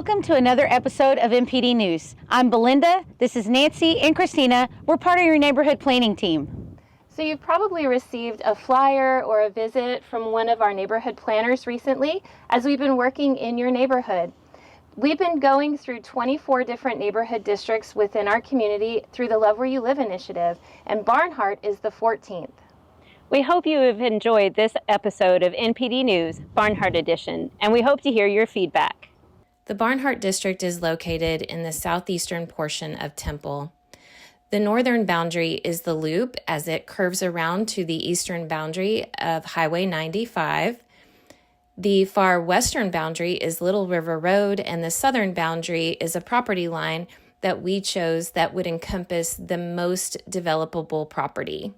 Welcome to another episode of MPD News. I'm Belinda, this is Nancy and Christina. We're part of your neighborhood planning team. So you've probably received a flyer or a visit from one of our neighborhood planners recently as we've been working in your neighborhood. We've been going through 24 different neighborhood districts within our community through the Love Where You Live initiative, and Barnhardt is the 14th. We hope you have enjoyed this episode of NPD News, Barnhardt Edition, and we hope to hear your feedback. The Barnhardt District is located in the southeastern portion of Temple. The northern boundary is the Loop as it curves around to the eastern boundary of Highway 95. The far western boundary is Little River Road, and the southern boundary is a property line that we chose that would encompass the most developable property.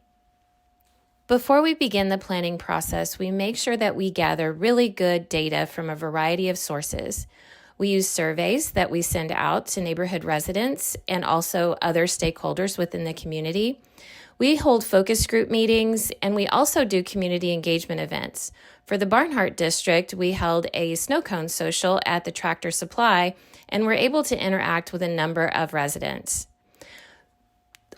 Before we begin the planning process, we make sure that we gather really good data from a variety of sources. We use surveys that we send out to neighborhood residents and also other stakeholders within the community. We hold focus group meetings, and we also do community engagement events. For the Barnhardt District, we held a snow cone social at the Tractor Supply and were able to interact with a number of residents.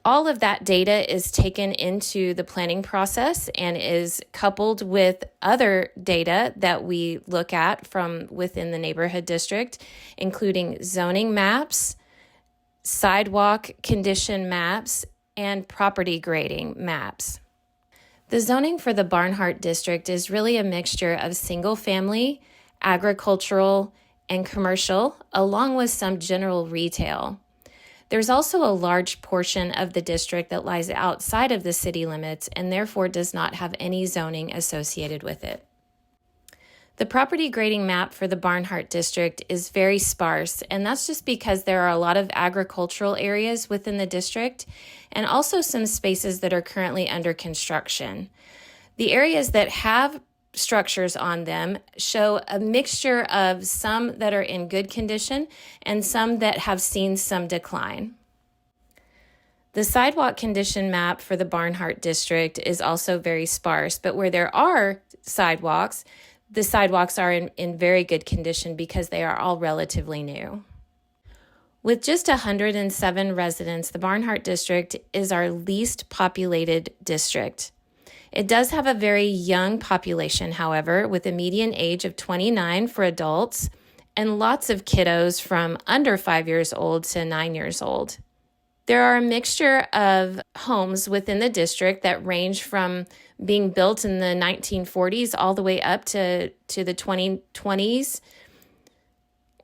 All of that data is taken into the planning process and is coupled with other data that we look at from within the neighborhood district, including zoning maps, sidewalk condition maps, and property grading maps. The zoning for the Barnhardt District is really a mixture of single-family, agricultural, and commercial, along with some general retail. There's also a large portion of the district that lies outside of the city limits and therefore does not have any zoning associated with it. The property grading map for the Barnhardt District is very sparse, and that's just because there are a lot of agricultural areas within the district and also some spaces that are currently under construction. The areas that have structures on them show a mixture of some that are in good condition and some that have seen some decline. The sidewalk condition map for the Barnhardt District is also very sparse, but where there are sidewalks, the sidewalks are in very good condition because they are all relatively new. With just 107 residents, the Barnhardt District is our least populated district. It does have a very young population, however, with a median age of 29 for adults and lots of kiddos from under 5 years old to 9 years old. There are a mixture of homes within the district that range from being built in the 1940s all the way up to the 2020s.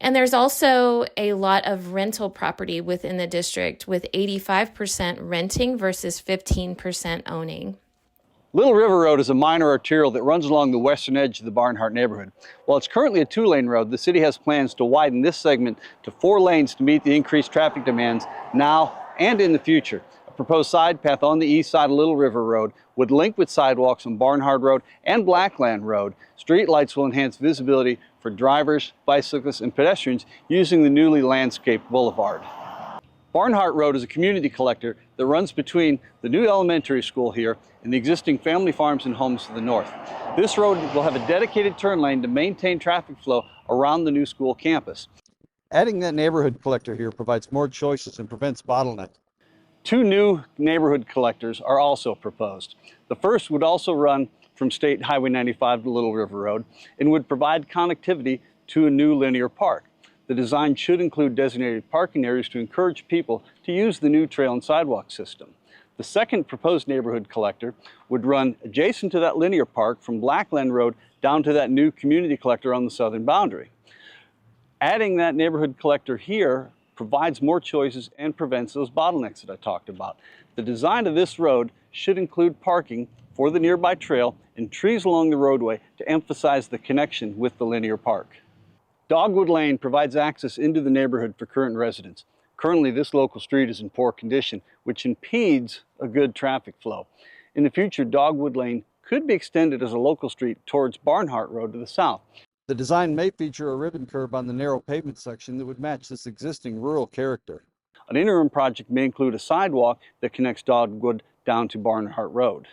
And there's also a lot of rental property within the district, with 85% renting versus 15% owning. Little River Road is a minor arterial that runs along the western edge of the Barnhardt neighborhood. While it's currently a 2-lane road, the city has plans to widen this segment to 4 lanes to meet the increased traffic demands now and in the future. A proposed side path on the east side of Little River Road would link with sidewalks on Barnhardt Road and Blackland Road. Street lights will enhance visibility for drivers, bicyclists, and pedestrians using the newly landscaped boulevard. Barnhardt Road is a community collector that runs between the new elementary school here and the existing family farms and homes to the north. This road will have a dedicated turn lane to maintain traffic flow around the new school campus. Adding that neighborhood collector here provides more choices and prevents bottlenecks. 2 new neighborhood collectors are also proposed. The first would also run from State Highway 95 to Little River Road and would provide connectivity to a new linear park. The design should include designated parking areas to encourage people to use the new trail and sidewalk system. The second proposed neighborhood collector would run adjacent to that linear park from Blackland Road down to that new community collector on the southern boundary. Adding that neighborhood collector here provides more choices and prevents those bottlenecks that I talked about. The design of this road should include parking for the nearby trail and trees along the roadway to emphasize the connection with the linear park. Dogwood Lane provides access into the neighborhood for current residents. Currently, this local street is in poor condition, which impedes a good traffic flow. In the future, Dogwood Lane could be extended as a local street towards Barnhardt Road to the south. The design may feature a ribbon curb on the narrow pavement section that would match this existing rural character. An interim project may include a sidewalk that connects Dogwood down to Barnhardt Road.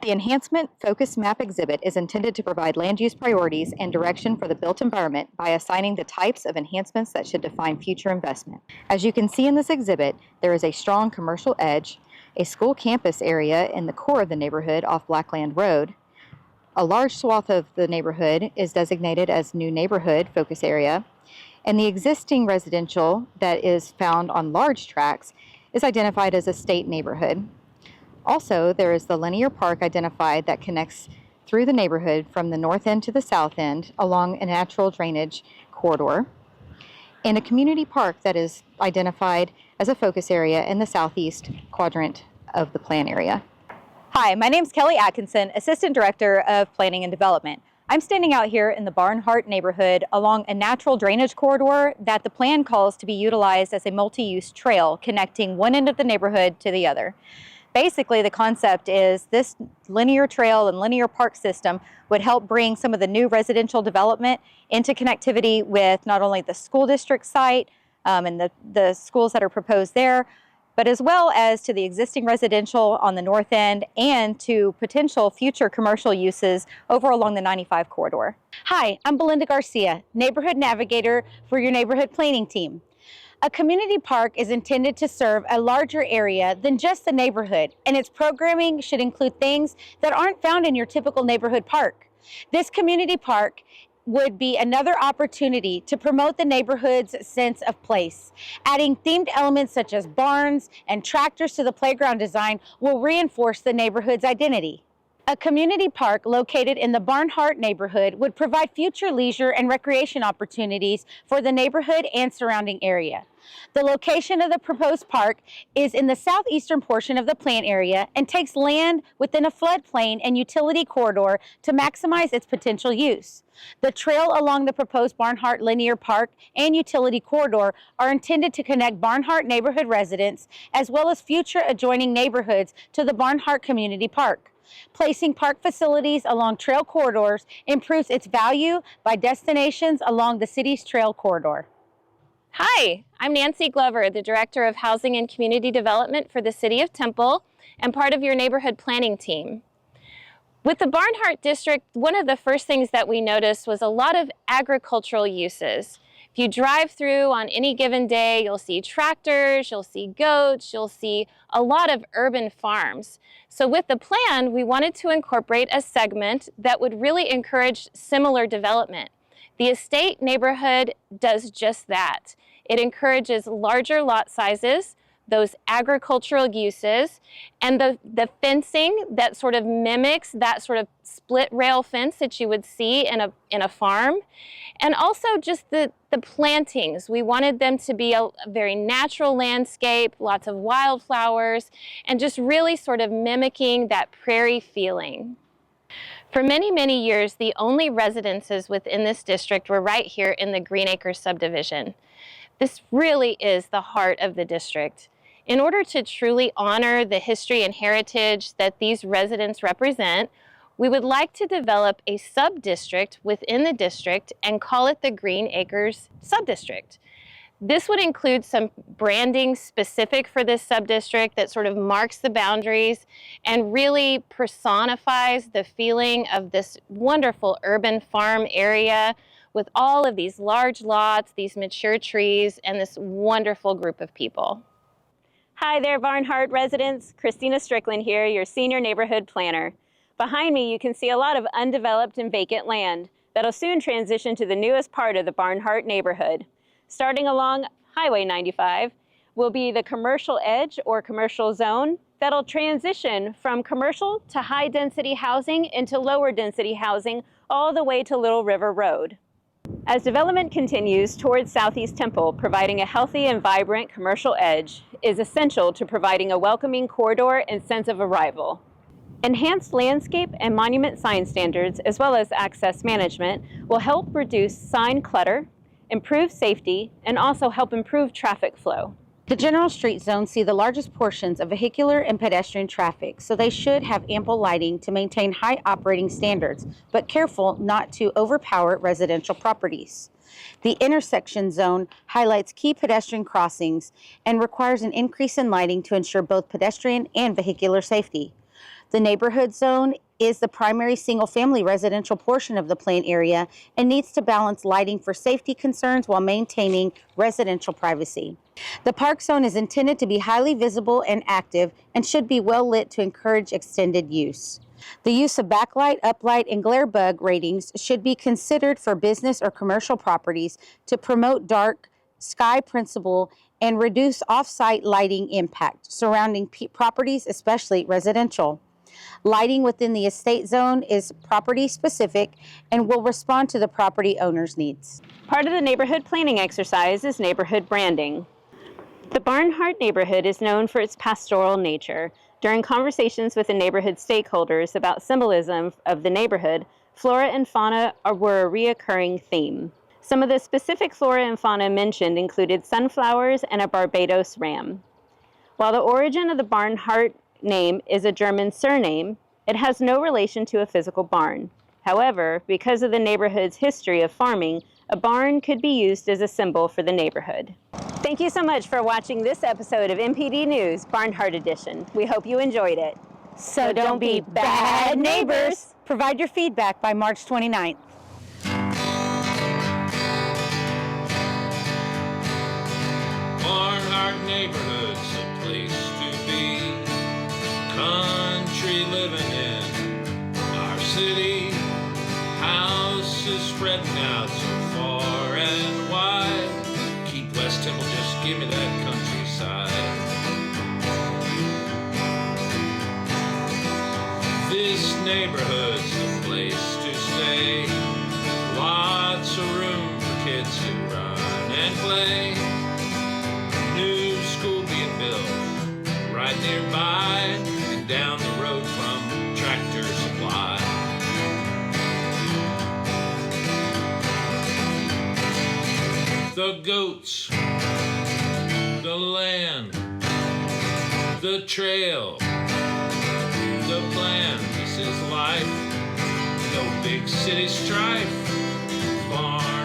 The Enhancement Focus Map exhibit is intended to provide land use priorities and direction for the built environment by assigning the types of enhancements that should define future investment. As you can see in this exhibit, there is a strong commercial edge, a school campus area in the core of the neighborhood off Blackland Road. A large swath of the neighborhood is designated as New Neighborhood Focus Area, and the existing residential that is found on large tracts is identified as a state neighborhood. Also, there is the linear park identified that connects through the neighborhood from the north end to the south end along a natural drainage corridor, and a community park that is identified as a focus area in the southeast quadrant of the plan area. Hi, my name is Kelly Atkinson, Assistant Director of Planning and Development. I'm standing out here in the Barnhardt neighborhood along a natural drainage corridor that the plan calls to be utilized as a multi-use trail connecting one end of the neighborhood to the other. Basically, the concept is this linear trail and linear park system would help bring some of the new residential development into connectivity with not only the school district site and the schools that are proposed there, but as well as to the existing residential on the north end and to potential future commercial uses over along the 95 corridor. Hi, I'm Belinda Garcia, Neighborhood Navigator for your neighborhood planning team. A community park is intended to serve a larger area than just the neighborhood, and its programming should include things that aren't found in your typical neighborhood park. This community park would be another opportunity to promote the neighborhood's sense of place. Adding themed elements such as barns and tractors to the playground design will reinforce the neighborhood's identity. A community park located in the Barnhardt neighborhood would provide future leisure and recreation opportunities for the neighborhood and surrounding area. The location of the proposed park is in the southeastern portion of the plant area and takes land within a floodplain and utility corridor to maximize its potential use. The trail along the proposed Barnhardt linear park and utility corridor are intended to connect Barnhardt neighborhood residents as well as future adjoining neighborhoods to the Barnhardt Community Park. Placing park facilities along trail corridors improves its value by destinations along the city's trail corridor. Hi, I'm Nancy Glover, the Director of Housing and Community Development for the City of Temple and part of your neighborhood planning team. With the Barnhardt District, one of the first things that we noticed was a lot of agricultural uses. If you drive through on any given day, you'll see tractors, you'll see goats, you'll see a lot of urban farms. So with the plan, we wanted to incorporate a segment that would really encourage similar development. The estate neighborhood does just that. It encourages larger lot sizes, those agricultural uses, and the fencing that sort of mimics that sort of split rail fence that you would see in a farm. And also just the plantings. We wanted them to be a very natural landscape, lots of wildflowers, and just really sort of mimicking that prairie feeling. For many, many years, the only residences within this district were right here in the Green Acres subdivision. This really is the heart of the district. In order to truly honor the history and heritage that these residents represent, we would like to develop a sub-district within the district and call it the Green Acres Subdistrict. This would include some branding specific for this sub-district that sort of marks the boundaries and really personifies the feeling of this wonderful urban farm area with all of these large lots, these mature trees, and this wonderful group of people. Hi there, Barnhardt residents. Christina Strickland here, your senior neighborhood planner. Behind me, you can see a lot of undeveloped and vacant land that'll soon transition to the newest part of the Barnhardt neighborhood. Starting along Highway 95 will be the commercial edge or commercial zone that'll transition from commercial to high-density housing into lower-density housing all the way to Little River Road. As development continues towards Southeast Temple, providing a healthy and vibrant commercial edge is essential to providing a welcoming corridor and sense of arrival. Enhanced landscape and monument sign standards, as well as access management, will help reduce sign clutter, improve safety, and also help improve traffic flow. The general street zones see the largest portions of vehicular and pedestrian traffic, so they should have ample lighting to maintain high operating standards, but careful not to overpower residential properties. The intersection zone highlights key pedestrian crossings and requires an increase in lighting to ensure both pedestrian and vehicular safety. The neighborhood zone is the primary single-family residential portion of the plan area and needs to balance lighting for safety concerns while maintaining residential privacy. The park zone is intended to be highly visible and active and should be well lit to encourage extended use. The use of backlight, uplight, and glare bug ratings should be considered for business or commercial properties to promote dark sky principle and reduce off-site lighting impact surrounding properties, especially residential. Lighting within the estate zone is property specific and will respond to the property owner's needs. Part of the neighborhood planning exercise is neighborhood branding. The Barnhardt neighborhood is known for its pastoral nature. During conversations with the neighborhood stakeholders about symbolism of the neighborhood, flora and fauna were a reoccurring theme. Some of the specific flora and fauna mentioned included sunflowers and a Barbados ram. While the origin of the Barnhardt name is a German surname, it has no relation to a physical barn. However, because of the neighborhood's history of farming, a barn could be used as a symbol for the neighborhood. Thank you so much for watching this episode of MPD News Barnhardt Edition. We hope you enjoyed it. So don't be bad neighbors. Provide your feedback by March 29th. Barnhardt neighborhood's a place to be. Country living in our city. Houses spreading out so far and wide. Keep West Temple, just give me that countryside. This neighborhood's a place to stay. Lots of room for kids to run and play. New school being built right nearby and down the road from Tractor Supply. The goats, the land, the trail, the plan. This is life, no big city strife. Barn